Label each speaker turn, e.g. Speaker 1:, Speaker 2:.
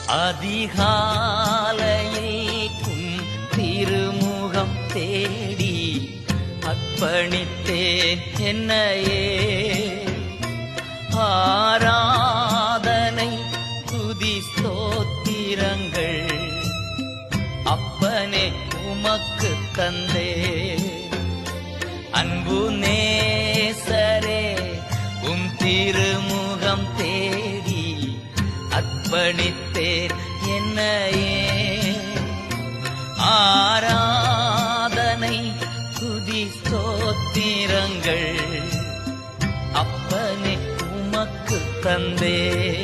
Speaker 1: அதிகாலையில் திருமுகம் தேடி அர்ப்பணித்தேன் என்னையே. ஆராதனை துதி ஸ்தோத்திரங்கள் அப்பனே உமக்கு தந்தே. அன்பு நேசரே திருமுகம் தேடி அர்ப்பணித்தேன் என்னையே. ஆராதனை துதி ஸ்தோத்திரங்கள் அப்பனே உமக்கு தந்தே.